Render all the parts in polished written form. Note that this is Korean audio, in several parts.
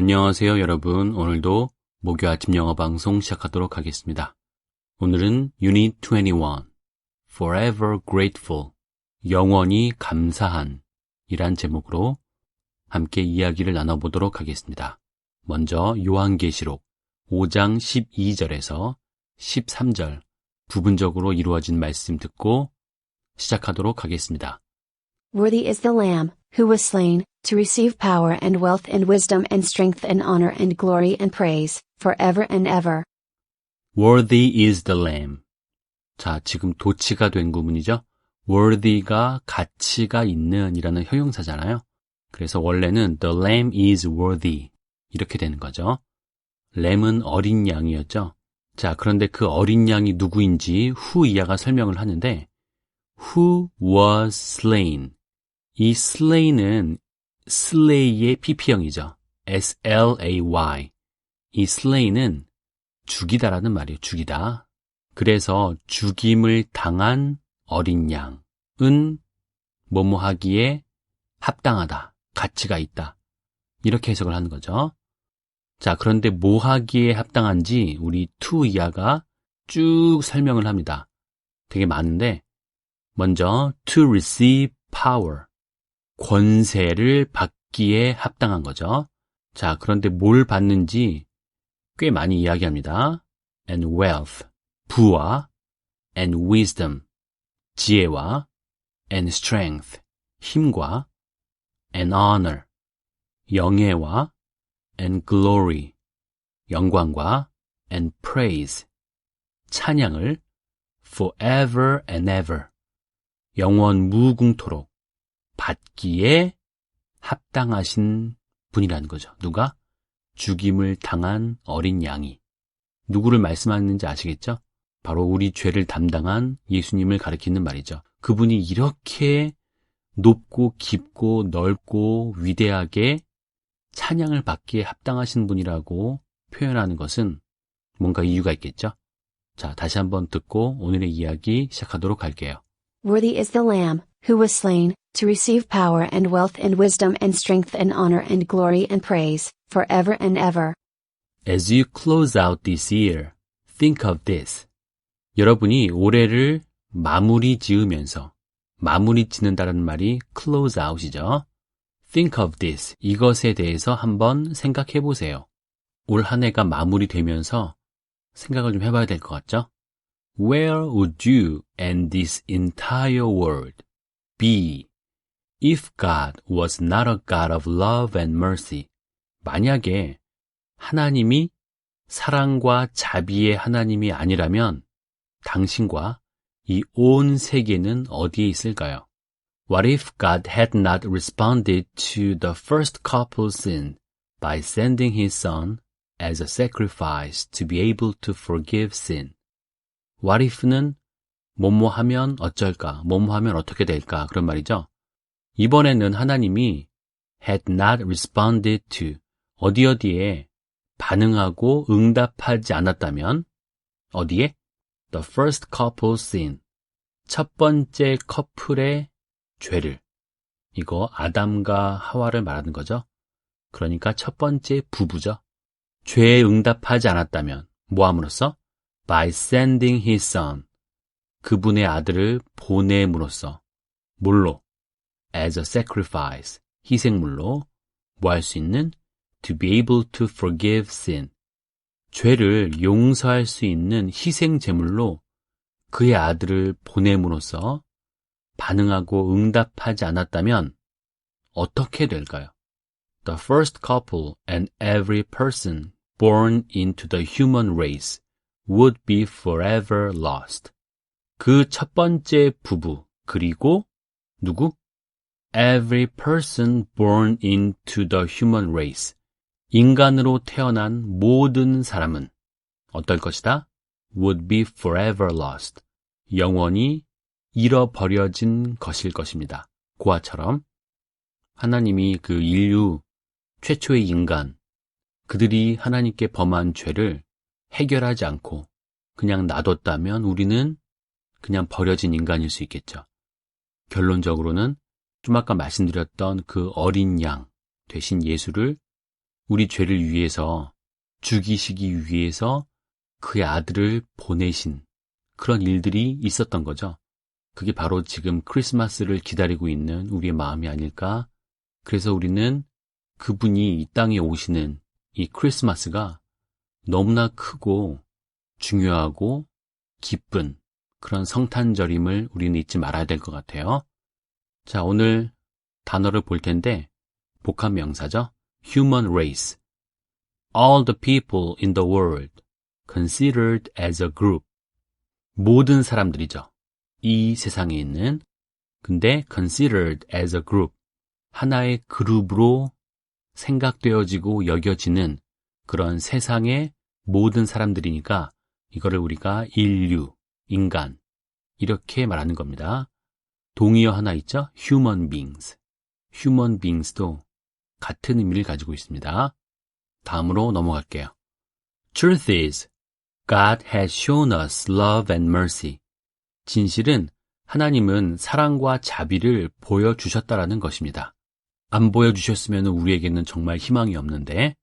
안녕하세요, 여러분. 오늘도 목요 아침 영어 방송 시작하도록 하겠습니다. 오늘은 Unit 21, Forever Grateful, 영원히 감사한 이란 제목으로 함께 이야기를 나눠보도록 하겠습니다. 먼저 요한계시록 5장 12절에서 13절 부분적으로 이루어진 말씀 듣고 시작하도록 하겠습니다. Worthy is the Lamb, who was slain, to receive power and wealth and wisdom and strength and honor and glory and praise, forever and ever. Worthy is the Lamb. 자, 지금 도치가 된 구문이죠. worthy가 가치가 있는 이라는 형용사잖아요. 그래서 원래는 the lamb is worthy 이렇게 되는 거죠. 램은 어린 양이었죠. 자, 그런데 그 어린 양이 누구인지 후이아가 설명을 하는데 who was slain. 이 slay는 slay의 pp형이죠. S-L-A-Y. 이 slay는 죽이다라는 말이에요. 죽이다. 그래서 죽임을 당한 어린 양은 뭐뭐하기에 합당하다. 가치가 있다. 이렇게 해석을 하는 거죠. 자, 그런데 뭐하기에 합당한지 우리 투이아가 쭉 설명을 합니다. 되게 많은데 먼저 to receive power. 권세를 받기에 합당한 거죠. 자, 그런데 뭘 받는지 꽤 많이 이야기합니다. And wealth, 부와 and wisdom, 지혜와 and strength, 힘과 and honor, 영예와 and glory, 영광과 and praise, 찬양을 forever and ever, 영원 무궁토록 받기에 합당하신 분이라는 거죠. 누가? 죽임을 당한 어린 양이. 누구를 말씀하는지 아시겠죠? 바로 우리 죄를 담당한 예수님을 가리키는 말이죠. 그분이 이렇게 높고 깊고 넓고 위대하게 찬양을 받기에 합당하신 분이라고 표현하는 것은 뭔가 이유가 있겠죠? 자, 다시 한번 듣고 오늘의 이야기 시작하도록 할게요. Worthy is the Lamb, who was slain, to receive power and wealth and wisdom and strength and honor and glory and praise, forever and ever. As you close out this year, think of this. 여러분이 올해를 마무리 지으면서, 마무리 짓는다는 말이 close out이죠. Think of this. 이것에 대해서 한번 생각해 보세요. 올 한 해가 마무리되면서 생각을 좀 해봐야 될 것 같죠? Where would you and this entire world be if God was not a God of love and mercy? 만약에 하나님이 사랑과 자비의 하나님이 아니라면 당신과 이 온 세계는 어디에 있을까요? What if God had not responded to the first couple's sin by sending his son as a sacrifice to be able to forgive sin? What if는 뭐뭐 하면 어쩔까, 뭐뭐 하면 어떻게 될까 그런 말이죠. 이번에는 하나님이 had not responded to 어디에 반응하고 응답하지 않았다면 어디에? The first couple's sin 첫 번째 커플의 죄를 이거 아담과 하와를 말하는 거죠. 그러니까 첫 번째 부부죠. 죄에 응답하지 않았다면 뭐 함으로써? By sending his son 그분의 아들을 보냄으로써 뭘로? As a sacrifice 희생물로 뭐 할 수 있는? To be able to forgive sin 죄를 용서할 수 있는 희생 제물로 그의 아들을 보냄으로써 반응하고 응답하지 않았다면 어떻게 될까요? The first couple and every person born into the human race would be forever lost. 그 첫 번째 부부 그리고 누구? Every person born into the human race. 인간으로 태어난 모든 사람은 어떨 것이다? Would be forever lost. 영원히 잃어버려진 것일 것입니다. 고아처럼 하나님이 그 인류 최초의 인간 그들이 하나님께 범한 죄를 해결하지 않고 그냥 놔뒀다면 우리는 그냥 버려진 인간일 수 있겠죠. 결론적으로는 좀 아까 말씀드렸던 그 어린 양 되신 예수를 우리 죄를 위해서 죽이시기 위해서 그의 아들을 보내신 그런 일들이 있었던 거죠. 그게 바로 지금 크리스마스를 기다리고 있는 우리의 마음이 아닐까? 그래서 우리는 그분이 이 땅에 오시는 이 크리스마스가 너무나 크고 중요하고 기쁜 그런 성탄절임을 우리는 잊지 말아야 될 것 같아요. 자, 오늘 단어를 볼 텐데 복합명사죠. Human race. All the people in the world considered as a group. 모든 사람들이죠. 이 세상에 있는. 근데 considered as a group. 하나의 그룹으로 생각되어지고 여겨지는 그런 세상의 모든 사람들이니까 이거를 우리가 인류, 인간 이렇게 말하는 겁니다. 동의어 하나 있죠? human beings. human beings도 같은 의미를 가지고 있습니다. 다음으로 넘어갈게요. Truth is, God has shown us love and mercy. 진실은 하나님은 사랑과 자비를 보여주셨다라는 것입니다. 안 보여주셨으면 우리에게는 정말 희망이 없는데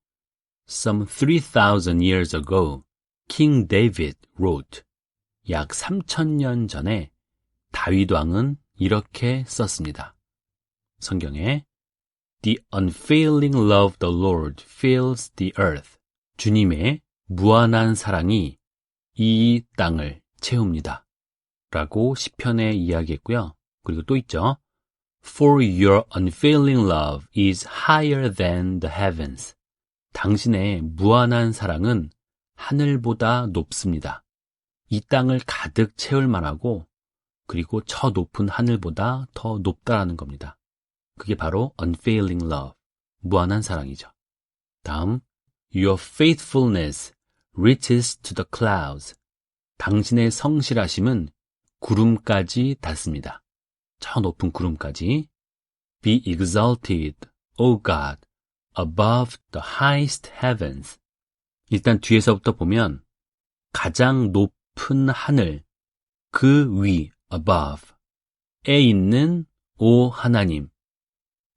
Some 3,000 years ago, King David wrote. 약 3,000년 전에 다윗 왕은 이렇게 썼습니다. 성경에 The unfailing love of the Lord fills the earth. 주님의 무한한 사랑이 이 땅을 채웁니다. 라고 시편에 이야기했고요. 그리고 또 있죠. For your unfailing love is higher than the heavens. 당신의 무한한 사랑은 하늘보다 높습니다. 이 땅을 가득 채울 만하고 그리고 저 높은 하늘보다 더 높다라는 겁니다. 그게 바로 unfailing love, 무한한 사랑이죠. 다음, Your faithfulness reaches to the clouds. 당신의 성실하심은 구름까지 닿습니다. 저 높은 구름까지. Be exalted, O God, above the highest heavens. 일단 뒤에서부터 보면 가장 높은 하늘, 그 위, above, 에 있는 오 하나님,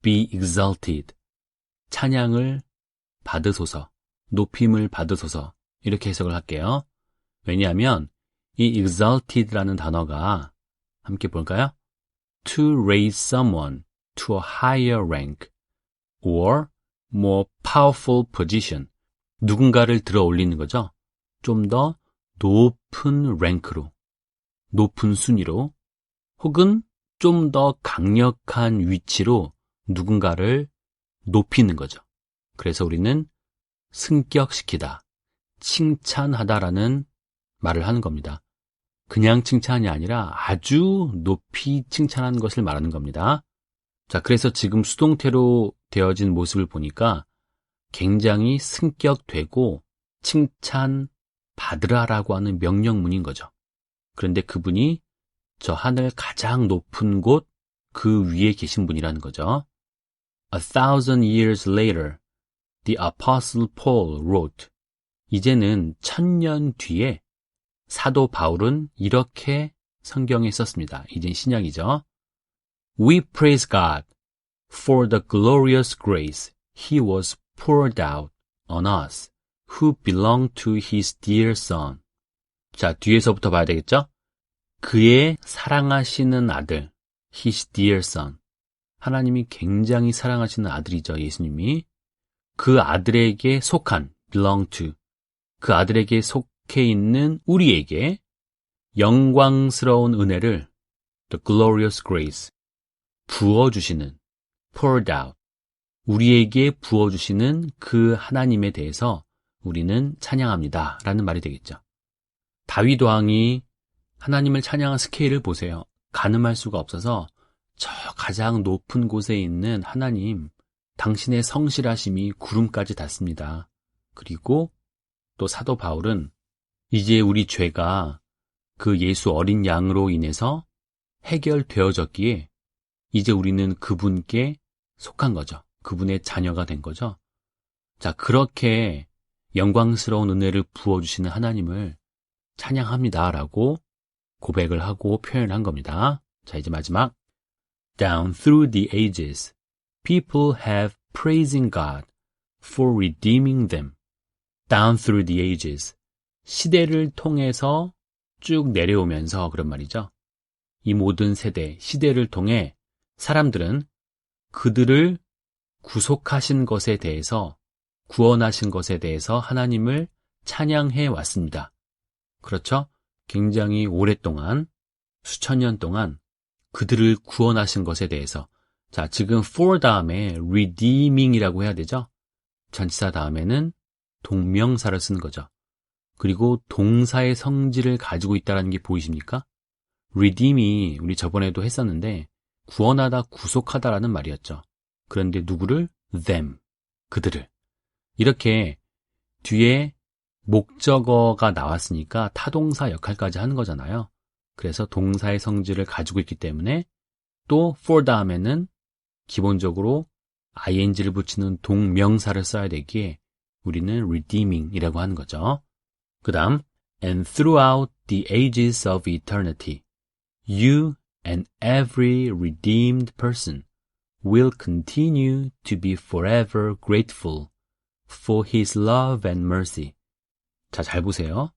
be exalted, 찬양을 받으소서, 높임을 받으소서, 이렇게 해석을 할게요. 왜냐하면 이 exalted라는 단어가 함께 볼까요? To raise someone to a higher rank or more powerful position. 누군가를 들어 올리는 거죠. 좀 더 높은 랭크로, 높은 순위로, 혹은 좀 더 강력한 위치로 누군가를 높이는 거죠. 그래서 우리는 승격시키다, 칭찬하다라는 말을 하는 겁니다. 그냥 칭찬이 아니라 아주 높이 칭찬하는 것을 말하는 겁니다. 자, 그래서 지금 수동태로 되어진 모습을 보니까 굉장히 승격되고 칭찬받으라라고 하는 명령문인 거죠. 그런데 그분이 저 하늘 가장 높은 곳 그 위에 계신 분이라는 거죠. 1,000 years later, the Apostle Paul wrote. 이제는 1000년 뒤에 사도 바울은 이렇게 성경에 썼습니다. 이젠 신약이죠. We praise God for the glorious grace He was poured out on us who belong to His dear Son. 자, 뒤에서부터 봐야 되겠죠? 그의 사랑하시는 아들, His dear Son. 하나님이 굉장히 사랑하시는 아들이죠, 예수님이. 그 아들에게 속한, belong to. 그 아들에게 속해 있는 우리에게 영광스러운 은혜를, the glorious grace, 부어주시는, poured out. 우리에게 부어주시는 그 하나님에 대해서 우리는 찬양합니다. 라는 말이 되겠죠. 다윗 왕이 하나님을 찬양한 스케일을 보세요. 가늠할 수가 없어서 저 가장 높은 곳에 있는 하나님, 당신의 성실하심이 구름까지 닿습니다. 그리고 또 사도 바울은 이제 우리 죄가 그 예수 어린 양으로 인해서 해결되어졌기에 이제 우리는 그분께 속한 거죠. 그분의 자녀가 된 거죠. 자, 그렇게 영광스러운 은혜를 부어주시는 하나님을 찬양합니다라고 고백을 하고 표현한 겁니다. 자, 이제 마지막. Down through the ages, people have praising God for redeeming them down through the ages. 시대를 통해서 쭉 내려오면서 그런 말이죠. 이 모든 세대, 시대를 통해 사람들은 그들을 구속하신 것에 대해서, 구원하신 것에 대해서 하나님을 찬양해 왔습니다. 그렇죠? 굉장히 오랫동안, 수천 년 동안 그들을 구원하신 것에 대해서. 자, 지금 for 다음에 redeeming이라고 해야 되죠? 전치사 다음에는 동명사를 쓰는 거죠. 그리고 동사의 성질을 가지고 있다는 게 보이십니까? redeem이 우리 저번에도 했었는데 구원하다, 구속하다라는 말이었죠. 그런데 누구를? them, 그들을. 이렇게 뒤에 목적어가 나왔으니까 타동사 역할까지 하는 거잖아요. 그래서 동사의 성질을 가지고 있기 때문에 또 for 다음에는 기본적으로 ing를 붙이는 동명사를 써야 되기에 우리는 redeeming이라고 하는 거죠. 그 다음 and throughout the ages of eternity you and every redeemed person will continue to be forever grateful for his love and mercy. 자, 잘 보세요.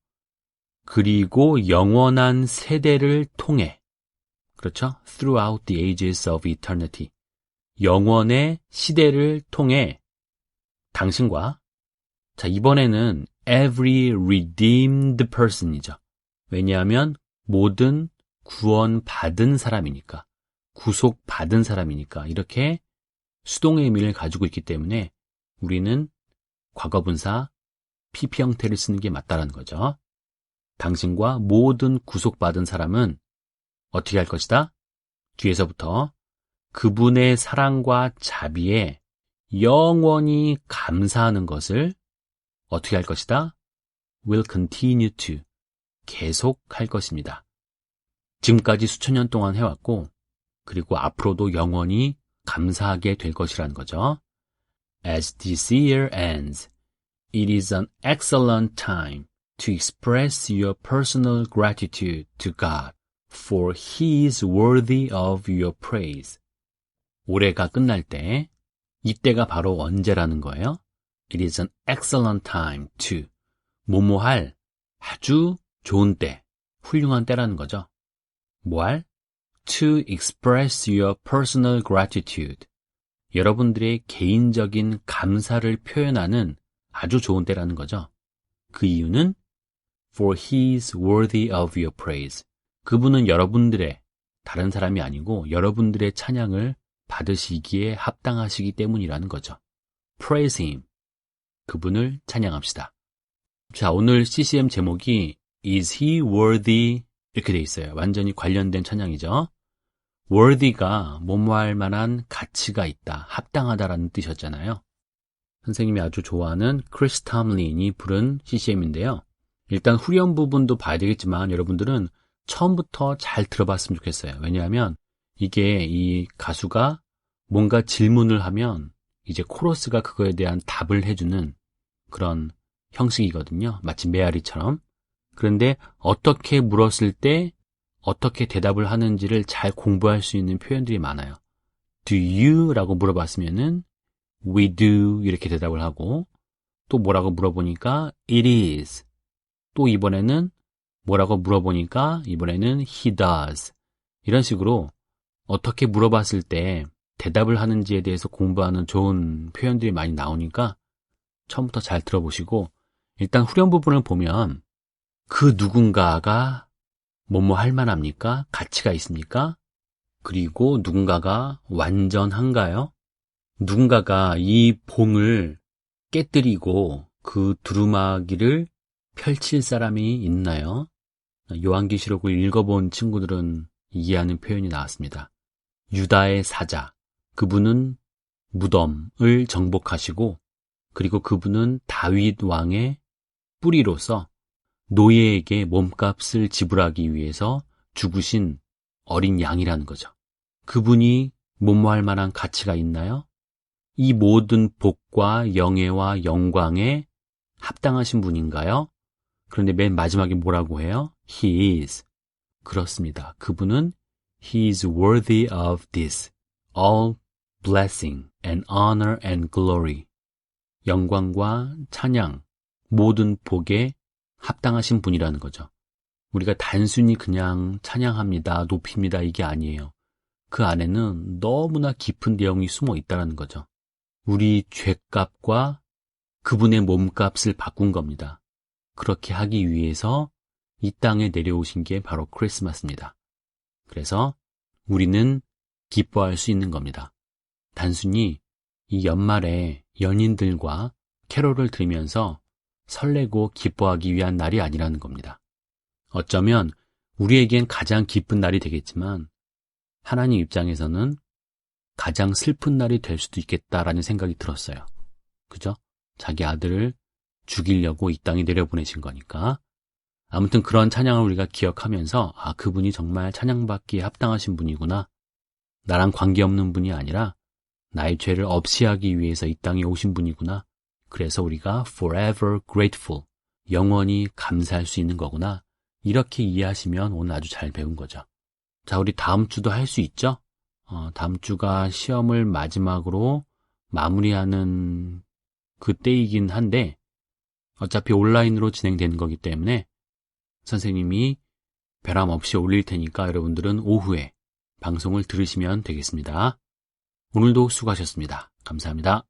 그리고 영원한 세대를 통해, 그렇죠? Throughout the ages of eternity. 영원의 시대를 통해 당신과, 자, 이번에는 every redeemed person이죠. 왜냐하면 모든 구원받은 사람이니까, 구속받은 사람이니까 이렇게 수동의 의미를 가지고 있기 때문에 우리는 과거분사 PP 형태를 쓰는 게 맞다라는 거죠. 당신과 모든 구속받은 사람은 어떻게 할 것이다? 뒤에서부터 그분의 사랑과 자비에 영원히 감사하는 것을 어떻게 할 것이다? will continue to, 계속할 것입니다. 지금까지 수천 년 동안 해왔고 그리고 앞으로도 영원히 감사하게 될 것이라는 거죠. As this year ends, it is an excellent time to express your personal gratitude to God, for He is worthy of your praise. 올해가 끝날 때, 이때가 바로 언제라는 거예요? It is an excellent time to, 뭐뭐할 아주 좋은 때, 훌륭한 때라는 거죠. 뭐할? To express your personal gratitude. 여러분들의 개인적인 감사를 표현하는 아주 좋은 때라는 거죠. 그 이유는 For he is worthy of your praise. 그분은 여러분들의, 다른 사람이 아니고 여러분들의 찬양을 받으시기에 합당하시기 때문이라는 거죠. Praise him. 그분을 찬양합시다. 자, 오늘 CCM 제목이 Is he worthy? 이렇게 돼 있어요. 완전히 관련된 찬양이죠. worthy가 뭐뭐할 만한 가치가 있다, 합당하다라는 뜻이었잖아요. 선생님이 아주 좋아하는 크리스 탐린이 부른 CCM인데요. 일단 후렴 부분도 봐야 되겠지만 여러분들은 처음부터 잘 들어봤으면 좋겠어요. 왜냐하면 이게 이 가수가 뭔가 질문을 하면 이제 코러스가 그거에 대한 답을 해주는 그런 형식이거든요. 마치 메아리처럼. 그런데 어떻게 물었을 때 어떻게 대답을 하는지를 잘 공부할 수 있는 표현들이 많아요. Do you? 라고 물어봤으면은 We do 이렇게 대답을 하고 또 뭐라고 물어보니까 It is. 또 이번에는 뭐라고 물어보니까 이번에는 He does. 이런 식으로 어떻게 물어봤을 때 대답을 하는지에 대해서 공부하는 좋은 표현들이 많이 나오니까 처음부터 잘 들어보시고 일단 후렴 부분을 보면 그 누군가가 뭐뭐 할 만합니까? 가치가 있습니까? 그리고 누군가가 완전한가요? 누군가가 이 봉을 깨뜨리고 그 두루마기를 펼칠 사람이 있나요? 요한계시록을 읽어본 친구들은 이해하는 표현이 나왔습니다. 유다의 사자, 그분은 무덤을 정복하시고 그리고 그분은 다윗 왕의 뿌리로서 노예에게 몸값을 지불하기 위해서 죽으신 어린 양이라는 거죠. 그분이 뭐뭐할 만한 가치가 있나요? 이 모든 복과 영예와 영광에 합당하신 분인가요? 그런데 맨 마지막에 뭐라고 해요? He is. 그렇습니다. 그분은 He is worthy of this, all blessing and honor and glory. 영광과 찬양, 모든 복에 합당하신 분이라는 거죠. 우리가 단순히 그냥 찬양합니다, 높입니다 이게 아니에요. 그 안에는 너무나 깊은 내용이 숨어 있다는 거죠. 우리 죄값과 그분의 몸값을 바꾼 겁니다. 그렇게 하기 위해서 이 땅에 내려오신 게 바로 크리스마스입니다. 그래서 우리는 기뻐할 수 있는 겁니다. 단순히 이 연말에 연인들과 캐롤을 들으면서 설레고 기뻐하기 위한 날이 아니라는 겁니다. 어쩌면 우리에겐 가장 기쁜 날이 되겠지만 하나님 입장에서는 가장 슬픈 날이 될 수도 있겠다라는 생각이 들었어요. 그죠? 자기 아들을 죽이려고 이 땅에 내려보내신 거니까. 아무튼 그런 찬양을 우리가 기억하면서 그분이 정말 찬양받기에 합당하신 분이구나. 나랑 관계없는 분이 아니라 나의 죄를 없이 하기 위해서 이 땅에 오신 분이구나. 그래서 우리가 forever grateful, 영원히 감사할 수 있는 거구나. 이렇게 이해하시면 오늘 아주 잘 배운 거죠. 자, 우리 다음 주도 할 수 있죠? 다음 주가 시험을 마지막으로 마무리하는 그때이긴 한데 어차피 온라인으로 진행되는 거기 때문에 선생님이 변함 없이 올릴 테니까 여러분들은 오후에 방송을 들으시면 되겠습니다. 오늘도 수고하셨습니다. 감사합니다.